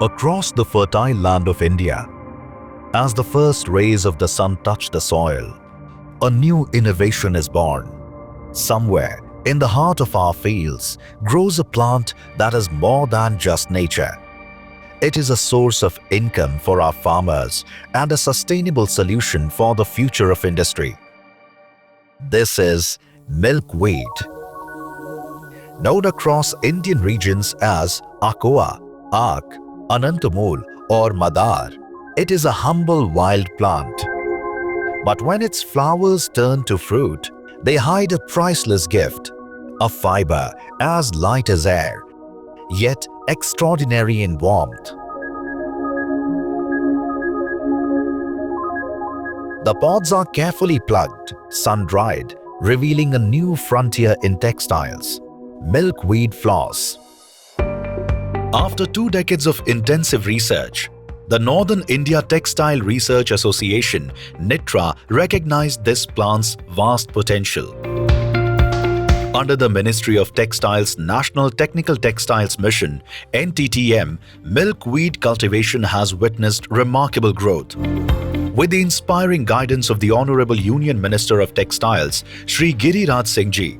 Across the fertile land of India, as the first rays of the sun touch the soil, a new innovation is born. Somewhere in the heart of our fields grows a plant that is more than just nature. It is a source of income for our farmers and a sustainable solution for the future of industry. This is milkweed. Known across Indian regions as Akoa, Ak, Anantamul or Madar, it is a humble wild plant. But when its flowers turn to fruit, they hide a priceless gift, a fiber as light as air, yet extraordinary in warmth. The pods are carefully plugged, sun-dried, revealing a new frontier in textiles, milkweed floss. After 2 decades of intensive research, the Northern India Textile Research Association, NITRA, recognized this plant's vast potential. Under the Ministry of Textiles National Technical Textiles Mission, NTTM, milkweed cultivation has witnessed remarkable growth. With the inspiring guidance of the Honorable Union Minister of Textiles, Shri Giriraj Singh Ji,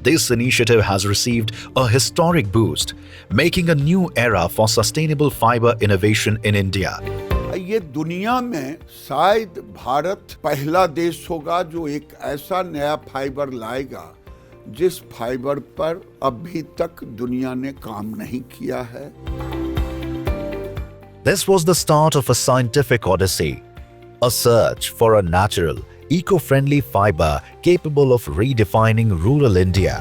this initiative has received a historic boost, making a new era for sustainable fiber innovation in India. ये दुनिया में शायद भारत पहला देश होगा जो एक ऐसा नया फाइबर लाएगा जिस फाइबर पर अभी तक दुनिया ने काम नहीं किया है. This was the start of a scientific odyssey, a search for a natural, eco-friendly fiber capable of redefining rural India.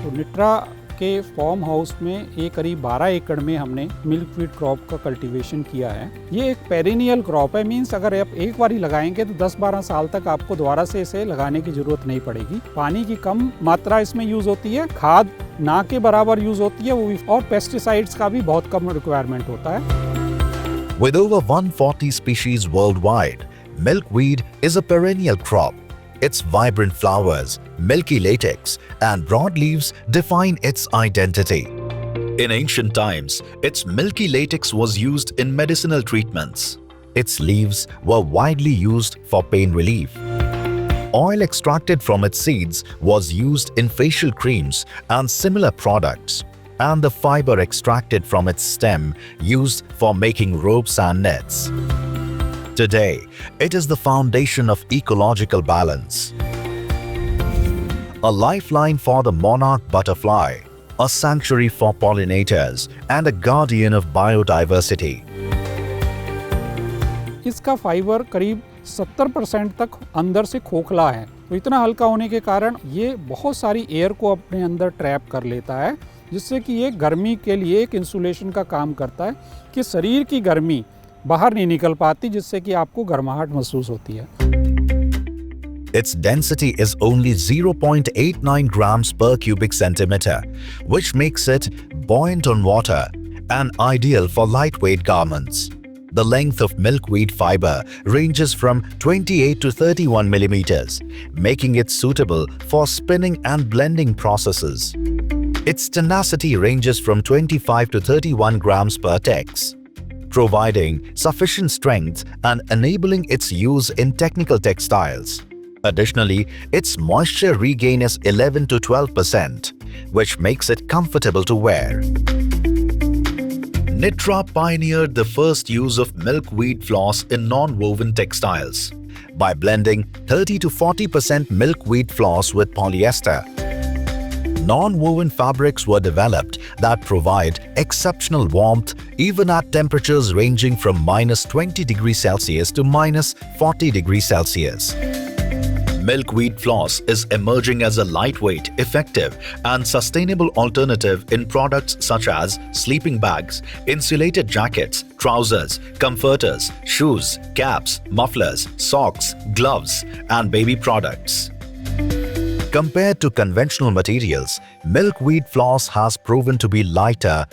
तो निट्रा के फार्म हाउस में ये करीब 12 एकड़ में हमने मिल्कवीड क्रॉप का कल्टीवेशन किया है. ये एक पेरिनियल क्रॉप है, मींस अगर आप एक बार ही लगाएंगे तो 10-12 साल तक आपको दोबारा से इसे लगाने की जरूरत नहीं पड़ेगी. पानी की कम मात्रा इसमें यूज होती है, खाद ना के बराबर यूज होती है, वो भी, और पेस्टिसाइड्स का भी बहुत कम रिक्वायरमेंट होता है. With over 140 species worldwide, milkweed is a perennial crop. Its vibrant flowers, milky latex, and broad leaves define its identity. In ancient times, its milky latex was used in medicinal treatments. Its leaves were widely used for pain relief. Oil extracted from its seeds was used in facial creams and similar products, and the fiber extracted from its stem used for making ropes and nets. Today, it is the foundation of ecological balance. A lifeline for the monarch butterfly, a sanctuary for pollinators, and a guardian of biodiversity. इसका fibre करीब 70% तक अंदर से खोखला है, तो इतना हल्का होने के कारण ये बहुत सारी एयर को अपने अंदर ट्रैप कर लेता है, जिससे कि ये गर्मी के लिए एक इंसुलेशन का काम करता है कि शरीर की गर्मी बाहर नहीं निकल पाती, जिससे कि आपको गर्माहट महसूस होती है. Its density is only 0.89 grams per cubic centimeter, which makes it buoyant on water and ideal for lightweight garments. The length of milkweed fiber ranges from 28 to 31 millimeters, making it suitable for spinning and blending processes. Its tenacity ranges from 25 to 31 grams per tex, providing sufficient strength and enabling its use in technical textiles. Additionally, its moisture regain is 11 to 12%, which makes it comfortable to wear. NITRA pioneered the first use of milkweed floss in non-woven textiles by blending 30 to 40% milkweed floss with polyester. Non-woven fabrics were developed that provide exceptional warmth even at temperatures ranging from -20 degrees Celsius to -40 degrees Celsius. Milkweed floss is emerging as a lightweight, effective, and sustainable alternative in products such as sleeping bags, insulated jackets, trousers, comforters, shoes, caps, mufflers, socks, gloves, and baby products. Compared to conventional materials, milkweed floss has proven to be lighter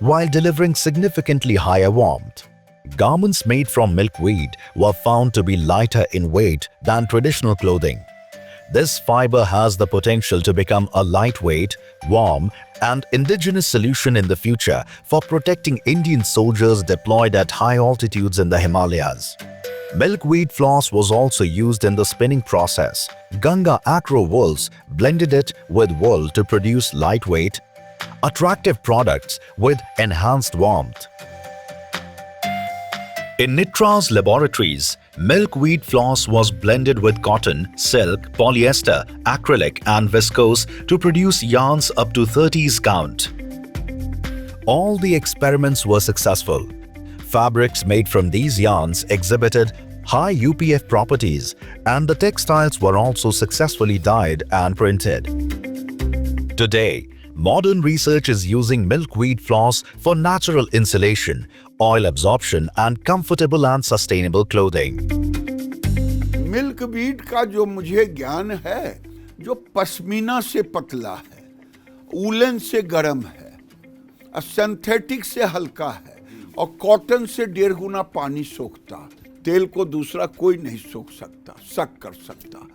while delivering significantly higher warmth. Garments made from milkweed were found to be lighter in weight than traditional clothing. This fiber has the potential to become a lightweight, warm, and indigenous solution in the future for protecting Indian soldiers deployed at high altitudes in the Himalayas. Milkweed floss was also used in the spinning process. Ganga Acro wools blended it with wool to produce lightweight, attractive products with enhanced warmth. In Nitra's laboratories, milkweed floss was blended with cotton, silk, polyester, acrylic and viscose to produce yarns up to 30s count. All the experiments were successful. Fabrics made from these yarns exhibited high UPF properties, and the textiles were also successfully dyed and printed. Today, modern research is using milkweed floss for natural insulation, oil absorption, and comfortable and sustainable clothing. Milkweed का जो मुझे ज्ञान है, जो पश्मीना से पतला है, woollen से गर्म है, सिंथेटिक से हल्का है और कॉटन से 1.5 गुना पानी सोखता। तेल को दूसरा कोई नहीं सोख सकता, सक कर सकता।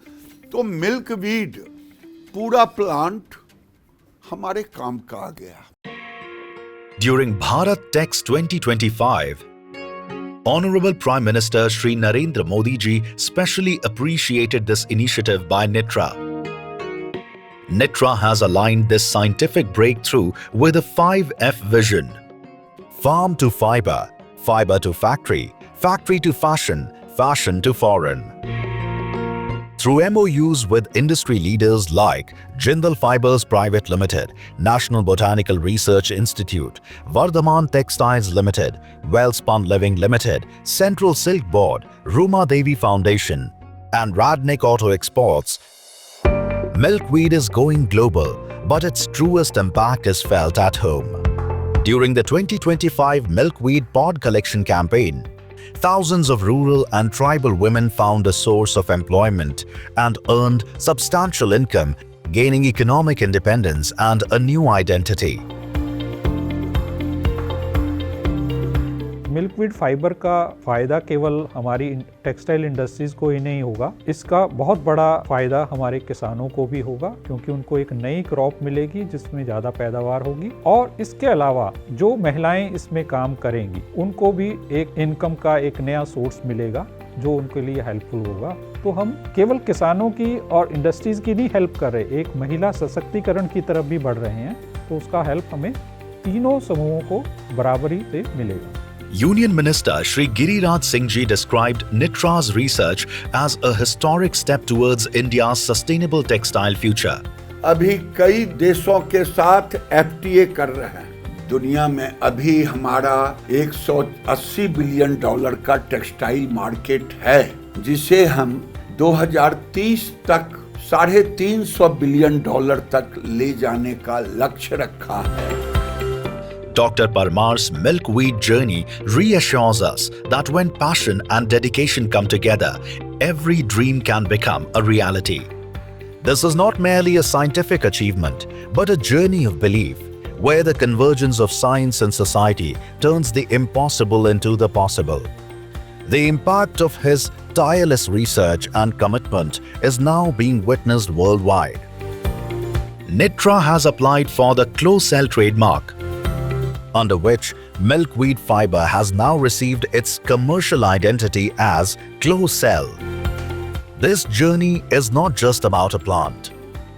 तो मिल्कवीड पूरा प्लांट हमारे काम का आ गया। During Bharat Tex 2025, Honorable Prime Minister Shri Narendra Modi ji specially appreciated this initiative by Nitra. Nitra has aligned this scientific breakthrough with a 5F vision: farm to fiber, fiber to factory, factory to fashion, fashion to foreign. Through MOUs with industry leaders like Jindal Fibers Private Limited, National Botanical Research Institute, Vardhaman Textiles Limited, Wellspun Living Limited, Central Silk Board, Ruma Devi Foundation, and Radnik Auto Exports, milkweed is going global, but its truest impact is felt at home. During the 2025 Milkweed Pod Collection campaign, thousands of rural and tribal women found a source of employment and earned substantial income, gaining economic independence and a new identity. Milkweed fibre का फ़ायदा केवल हमारी textile industries को ही नहीं होगा, इसका बहुत बड़ा फ़ायदा हमारे किसानों को भी होगा, क्योंकि उनको एक नई क्रॉप मिलेगी जिसमें ज़्यादा पैदावार होगी। और इसके अलावा जो महिलाएं इसमें काम करेंगी उनको भी एक इनकम का एक नया सोर्स मिलेगा जो उनके लिए हेल्पफुल होगा। तो हम केवल किसानों की और इंडस्ट्रीज़ की नहीं हेल्प कर रहे, एक महिला सशक्तिकरण की तरफ भी बढ़ रहे हैं, तो उसका हेल्प हमें तीनों समूहों को बराबरी से मिलेगा। Union Minister Shri Giriraj Singh Ji described Nitra's research as a historic step towards India's sustainable textile future. अभी कई देशों के साथ FTA कर रहे हैं। दुनिया में अभी हमारा $180 बिलियन का टेक्सटाइल मार्केट है, जिसे हम 2030 तक $350 बिलियन तक ले जाने का लक्ष्य रखा है। Dr. Parmar's milkweed journey reassures us that when passion and dedication come together, every dream can become a reality. This is not merely a scientific achievement, but a journey of belief, where the convergence of science and society turns the impossible into the possible. The impact of his tireless research and commitment is now being witnessed worldwide. Nitra has applied for the Closell trademark, under which milkweed fiber has now received its commercial identity as Closell. This journey is not just about a plant.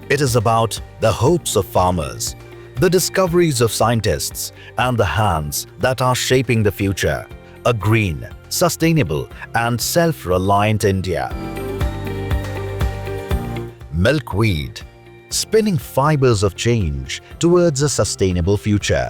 It is about the hopes of farmers, the discoveries of scientists, and the hands that are shaping the future, a green, sustainable, and self-reliant India. Milkweed, spinning fibers of change towards a sustainable future.